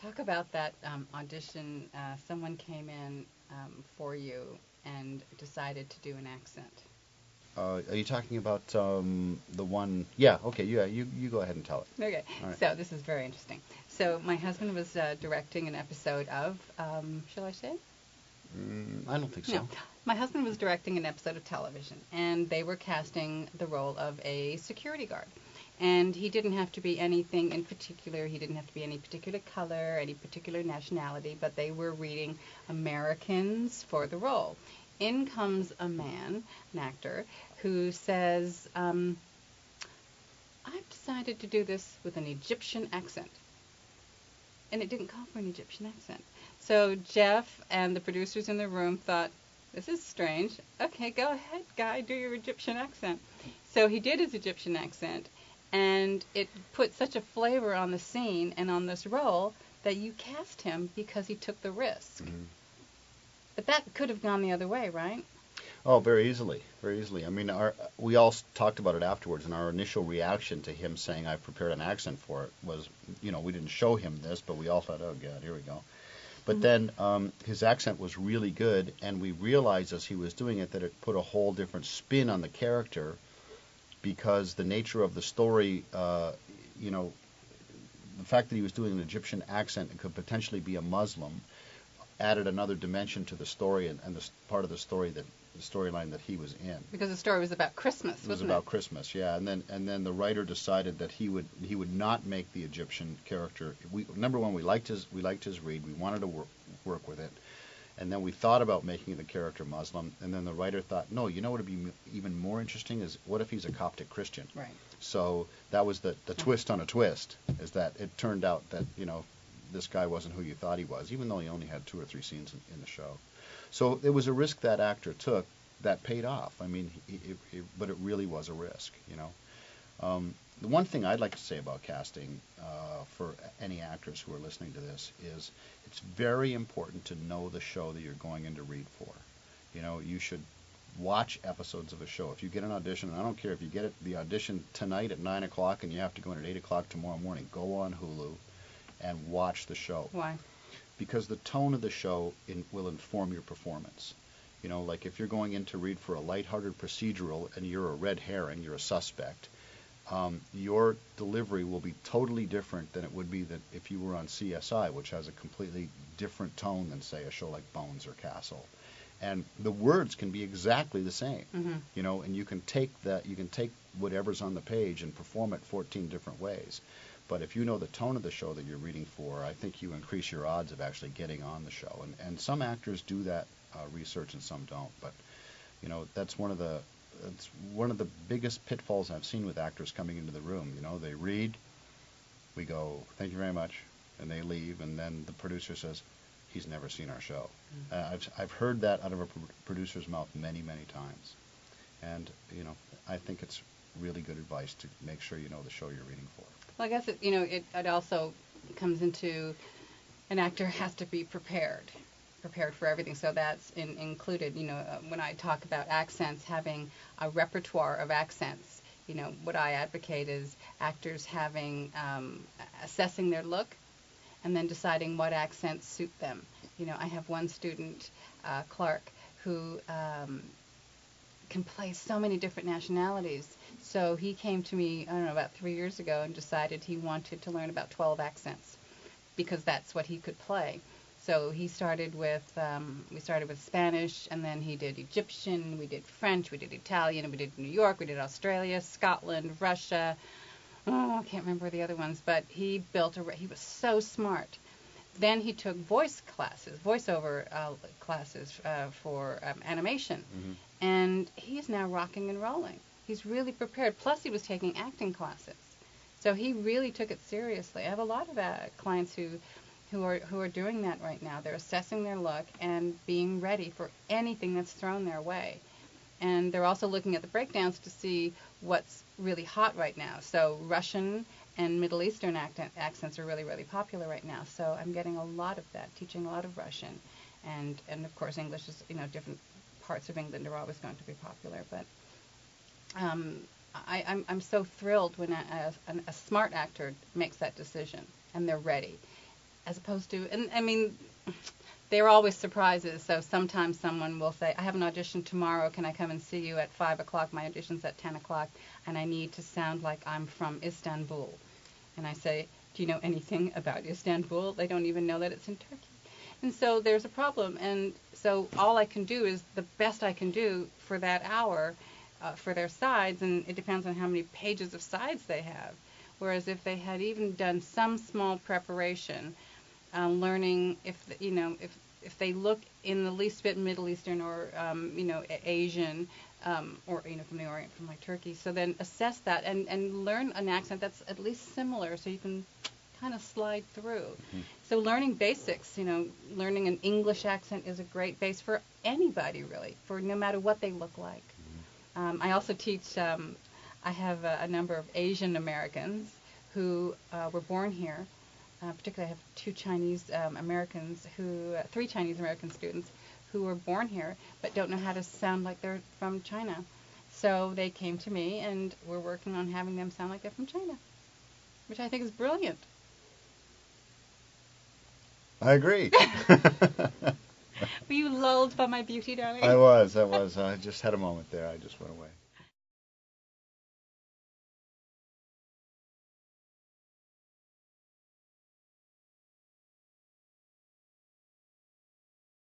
Talk about that audition. Someone came in for you and decided to do an accent. Are you talking about the one? Yeah. Okay. Yeah. You go ahead and tell it. Okay, All right. so this is very interesting. So my husband was directing an episode of, shall I say? I don't think No, so. my husband was directing an episode of television, and they were casting the role of a security guard. And he didn't have to be anything in particular. He didn't have to be any particular color, any particular nationality, but they were reading Americans for the role. In comes a man, an actor, who says, I've decided to do this with an Egyptian accent. And it didn't call for an Egyptian accent. So Jeff and the producers in the room thought, this is strange. Okay, go ahead, guy, do your Egyptian accent. So he did his Egyptian accent, and it put such a flavor on the scene and on this role that you cast him because he took the risk. Mm-hmm. But that could have gone the other way, right? Oh, very easily, very easily. I mean, we all talked about it afterwards, and our initial reaction to him saying, "I've prepared an accent for it," was, we didn't show him this, but we all thought, "Oh God, here we go." But then his accent was really good, and we realized as he was doing it that it put a whole different spin on the character, because the nature of the story, the fact that he was doing an Egyptian accent and could potentially be a Muslim, added another dimension to the story and the part of the story that the storyline that he was in. Because the story was about Christmas, It was wasn't about it? Christmas, yeah. And then the writer decided that he would not make the Egyptian character. Number one, we liked his read. We wanted to work with it. And then we thought about making the character Muslim. And then the writer thought, no, you know what would be even more interesting is what if he's a Coptic Christian? Right. So that was the twist on a twist, is that it turned out that this guy wasn't who you thought he was, even though he only had 2 or 3 scenes in the show. So it was a risk that actor took that paid off. I mean, but it really was a risk. The one thing I'd like to say about casting for any actors who are listening to this is it's very important to know the show that you're going in to read for. You should watch episodes of a show. If you get an audition, and I don't care if you get the audition tonight at 9 o'clock and you have to go in at 8 o'clock tomorrow morning, go on Hulu and watch the show. Why? Because the tone of the show will inform your performance. Like if you're going in to read for a lighthearted procedural and you're a red herring, you're a suspect, your delivery will be totally different than it would be that if you were on CSI, which has a completely different tone than, say, a show like Bones or Castle. And the words can be exactly the same, and you can take whatever's on the page and perform it 14 different ways. But if you know the tone of the show that you're reading for, I think you increase your odds of actually getting on the show. And some actors do that research and some don't. But that's one of the biggest pitfalls I've seen with actors coming into the room. They read, we go, "Thank you very much," and they leave, and then the producer says, "He's never seen our show." I've heard that out of a producer's mouth many, many times. And I think it's really good advice to make sure you know the show you're reading for. Well, I guess it also comes into an actor has to be prepared for everything. So that's included. When I talk about accents, having a repertoire of accents. What I advocate is actors having assessing their look, and then deciding what accents suit them. I have one student, Clark, who can play so many different nationalities. So he came to me, I don't know, about 3 years ago and decided he wanted to learn about 12 accents because that's what he could play. So we started with Spanish, and then he did Egyptian, we did French, we did Italian, we did New York, we did Australia, Scotland, Russia. I can't remember the other ones, but he was so smart. Then he took voiceover classes for animation, and he's now rocking and rolling. He's really prepared. Plus, he was taking acting classes, so he really took it seriously. I have a lot of clients who are doing that right now. They're assessing their look and being ready for anything that's thrown their way. And they're also looking at the breakdowns to see what's really hot right now. So Russian and Middle Eastern accents are really, really popular right now. So I'm getting a lot of that, teaching a lot of Russian. And of course, English is, different parts of England are always going to be popular. But I'm so thrilled when a smart actor makes that decision and they're ready. as opposed to, and I mean, there are always surprises. So sometimes someone will say, I have an audition tomorrow. Can I come and see you at 5 o'clock? My audition's at 10 o'clock, and I need to sound like I'm from Istanbul. And I say, do you know anything about Istanbul? They don't even know that it's in Turkey. And so there's a problem. And so all I can do is the best I can do for that hour for their sides, and it depends on how many pages of sides they have. Whereas if they had even done some small preparation, learning if they look in the least bit Middle Eastern or Asian or from the Orient, from like Turkey, so then assess that and learn an accent that's at least similar, so you can kind of slide through. Mm-hmm. So learning basics, learning an English accent is a great base for anybody really, for no matter what they look like. Mm-hmm. I also teach. I have a number of Asian Americans who were born here. Particularly, I have three Chinese American students who were born here but don't know how to sound like they're from China. So they came to me, and we're working on having them sound like they're from China, which I think is brilliant. I agree. Were you lulled by my beauty, darling? I was. I just had a moment there. I just went away.